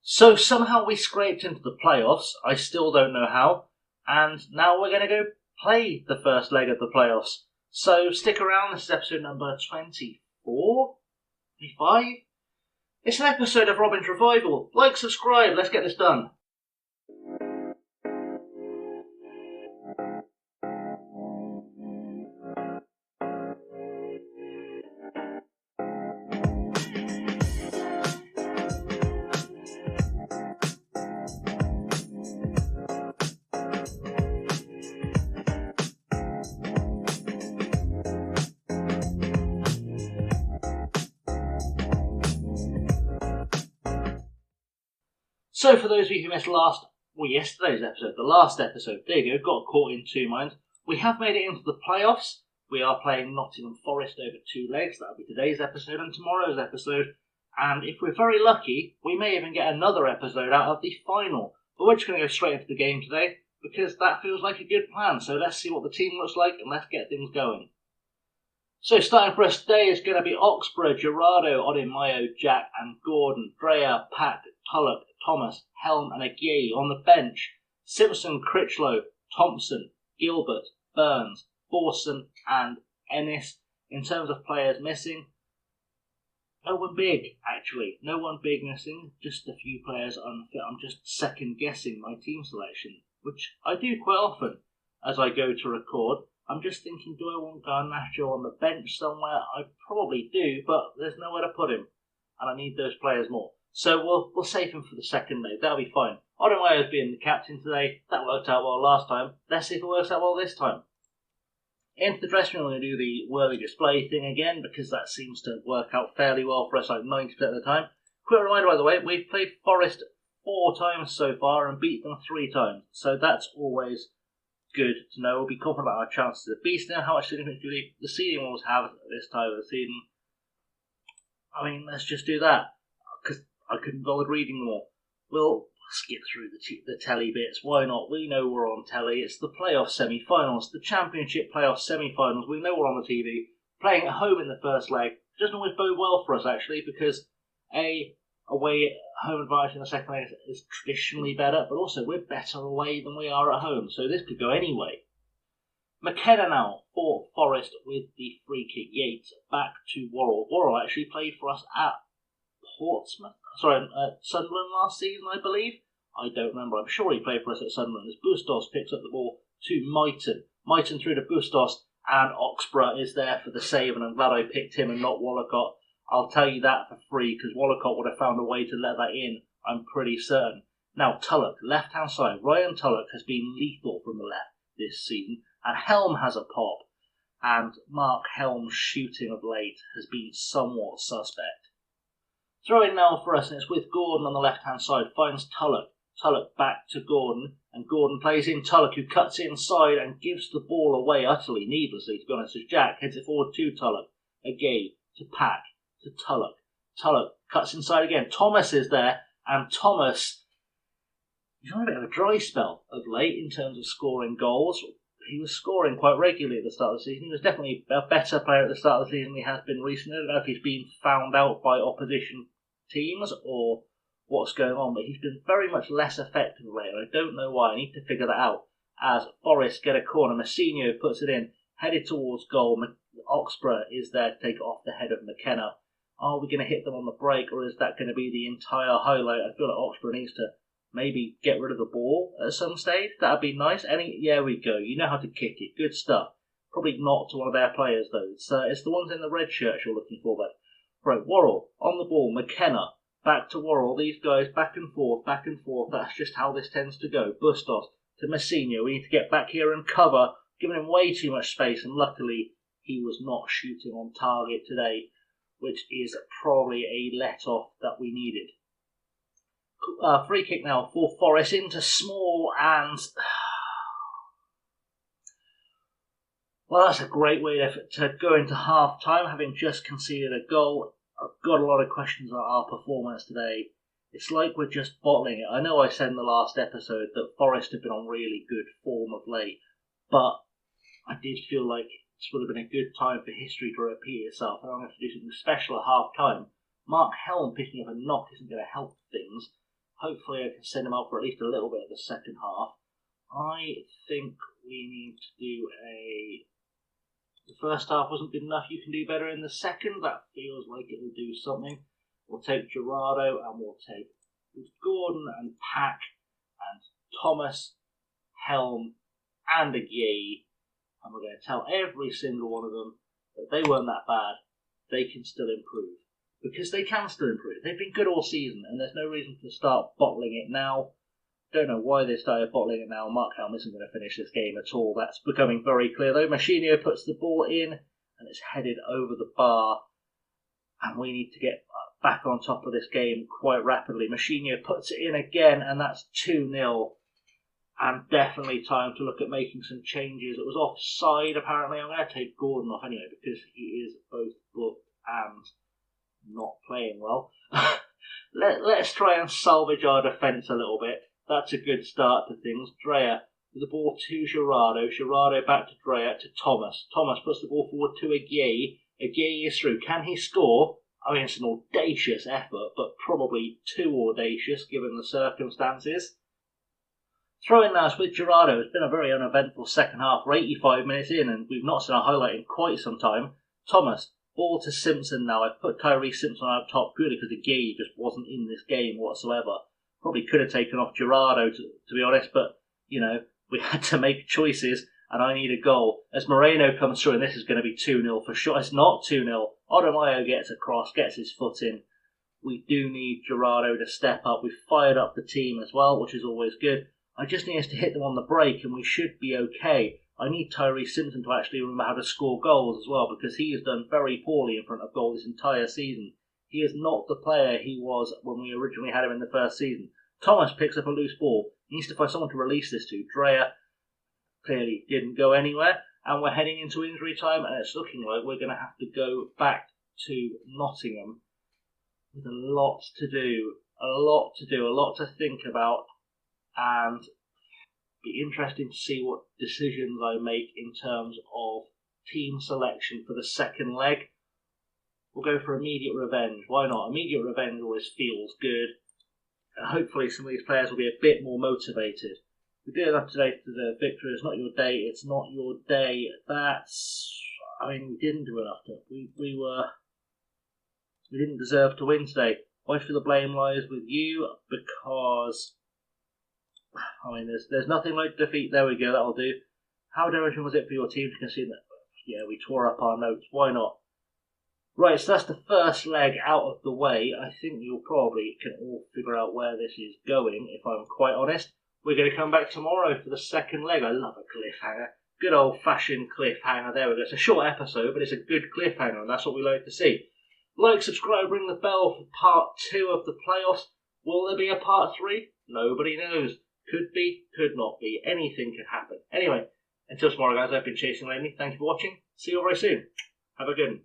So somehow we scraped into the playoffs. I still don't know how. And now we're going to go play the first leg of the playoffs. So stick around. This is episode number 24? 25? It's an episode of Robin's Revival. Like, subscribe. Let's get this done. So for those of you who missed yesterday's episode, the last episode, there you go, got caught in two minds. We have made it into the playoffs. We are playing Nottingham Forest over two legs. That'll be today's episode and tomorrow's episode. And if we're very lucky, we may even get another episode out of the final. But we're just going to go straight into the game today because that feels like a good plan. So let's see what the team looks like and let's get things going. So starting for us today is going to be Oxborough, Gerardo, Odemayo, Jack and Gordon, Drea, Pat, Tullock, Thomas, Helm and Aguirre. On the bench, Simpson, Critchlow, Thompson, Gilbert, Burns, Forson and Ennis. In terms of players missing, no one big actually. No one big missing, just a few players unfit. I'm just second guessing my team selection, which I do quite often as I go to record. I'm just thinking, do I want Garnacho on the bench somewhere? I probably do, but there's nowhere to put him. And I need those players more. So we'll save him for the second leg. That'll be fine. Odemayo's being the captain today. That worked out well last time. Let's see if it works out well this time. Into the dressing room, we're going to do the worthy display thing again, because that seems to work out fairly well for us, like 90% of the time. Quick reminder, by the way, we've played Forest 4 times so far and beat them 3 times. So that's always good to know. We'll be confident about our chances of beating them. How much significance do the seeding ones have at this time of the season? I mean, let's just do that, because I couldn't bother reading them all. We'll skip through the telly bits. Why not? We know we're on telly. It's the playoff semi-finals, the championship playoff semi-finals. We know we're on the TV. Playing at home in the first leg doesn't always bode well for us, actually, because away home advantage in the second leg is traditionally better, but also we're better away than we are at home, so this could go anyway. McKenna now for Forest with the free kick. Yates back to Worrell. Worrell actually played for us at Sunderland last season, I believe. I don't remember. I'm sure he played for us at Sunderland. As Bustos picks up the ball to Myton. Myton through to Bustos, and Oxborough is there for the save, and I'm glad I picked him and not Wallacott. I'll tell you that for free, because Wallacott would have found a way to let that in, I'm pretty certain. Now Tullock, left-hand side. Ryan Tullock has been lethal from the left this season, and Helm has a pop. And Mark Helm's shooting of late has been somewhat suspect. Throw in now for us, and it's with Gordon on the left-hand side. Finds Tullock. Tullock back to Gordon, and Gordon plays in Tullock, who cuts inside and gives the ball away utterly needlessly, to be honest, as Jack heads it forward to Tullock. Again, to Pack, to Tullock. Tullock cuts inside again. Thomas is there, and Thomas, he's on a bit of a dry spell of late in terms of scoring goals. He was scoring quite regularly at the start of the season. He was definitely a better player at the start of the season than he has been recently. I don't know if he's been found out by opposition teams or what's going on, but he's been very much less effective lately. I don't know why. I need to figure that out. As Forest get a corner, Massinho puts it in, headed towards goal. Oxborough is there to take it off the head of McKenna. Are we going to hit them on the break, or is that going to be the entire highlight? I feel like Oxborough needs to maybe get rid of the ball at some stage. That'd be nice. Yeah, we go. You know how to kick it. Good stuff. Probably not to one of their players, though. It's the ones in the red shirts you're looking for, but right, Worrell on the ball. McKenna back to Worrell. These guys back and forth, back and forth. That's just how this tends to go. Bustos to Massinho. We need to get back here and cover, giving him way too much space, and luckily he was not shooting on target today, which is probably a let-off that we needed. Free kick now for Forest into Small, and well, that's a great way to go into half-time, having just conceded a goal. I've got a lot of questions about our performance today. It's like we're just bottling it. I know I said in the last episode that Forest have been on really good form of late, but I did feel like this would have been a good time for history to repeat itself, and I'm going to have to do something special at half-time. Mark Helm picking up a knock isn't going to help things. Hopefully I can send him out for at least a little bit of the second half. I think we need to do the first half wasn't good enough. You can do better in the second. That feels like it will do something. We'll take Gerardo and we'll take Gordon and Pack and Thomas, Helm and Aguirre. And we're going to tell every single one of them that they weren't that bad. They can still improve. Because they can still improve. They've been good all season and there's no reason to start bottling it now. Don't know why they started bottling it now. Mark Helm isn't going to finish this game at all. That's becoming very clear though. Machinio puts the ball in and it's headed over the bar. And we need to get back on top of this game quite rapidly. Machinio puts it in again and that's 2-0. And definitely time to look at making some changes. It was offside apparently. I'm going to take Gordon off anyway because he is both booked and not playing well. Let's try and salvage our defence a little bit. That's a good start to things. Dreyer with the ball to Gerardo. Gerardo back to Dreyer to Thomas. Thomas puts the ball forward to Aguirre. Aguirre is through. Can he score? I mean, it's an audacious effort, but probably too audacious given the circumstances. Throwing now with Gerardo. It's been a very uneventful second half. We're 85 minutes in and we've not seen a highlight in quite some time. Thomas. Ball to Simpson now. I've put Tyree Simpson out top purely because Aguirre just wasn't in this game whatsoever. Probably could have taken off Gerardo to be honest, but you know, we had to make choices and I need a goal. As Moreno comes through and this is going to be 2-0 for sure. It's not 2-0. Odomayo gets across, gets his foot in. We do need Gerardo to step up. We've fired up the team as well, which is always good. I just need us to hit them on the break and we should be okay. I need Tyree Simpson to actually remember how to score goals as well because he has done very poorly in front of goal this entire season. He is not the player he was when we originally had him in the first season. Thomas picks up a loose ball. He needs to find someone to release this to. Dreyer clearly didn't go anywhere and we're heading into injury time and it's looking like we're going to have to go back to Nottingham with a lot to do, a lot to think about and be interesting to see what decisions I make in terms of team selection for the second leg. We'll go for immediate revenge. Why not? Immediate revenge always feels good. And hopefully some of these players will be a bit more motivated. We did enough today to the victory. It's not your day. It's not your day. We didn't do enough. We didn't deserve to win today. Why should the blame lies with you? Because there's nothing like defeat. There we go, that'll do. How damaging was it for your team to concede that? Yeah, we tore up our notes. Why not? Right, so that's the first leg out of the way. I think you probably can all figure out where this is going, if I'm quite honest. We're going to come back tomorrow for the second leg. I love a cliffhanger. Good old-fashioned cliffhanger. There we go. It's a short episode, but it's a good cliffhanger, and that's what we like to see. Like, subscribe, ring the bell for part 2 of the playoffs. Will there be a part 3? Nobody knows. Could be, could not be. Anything could happen. Anyway, until tomorrow, guys, I've been Chasing Laney. Thank you for watching. See you all very soon. Have a good one.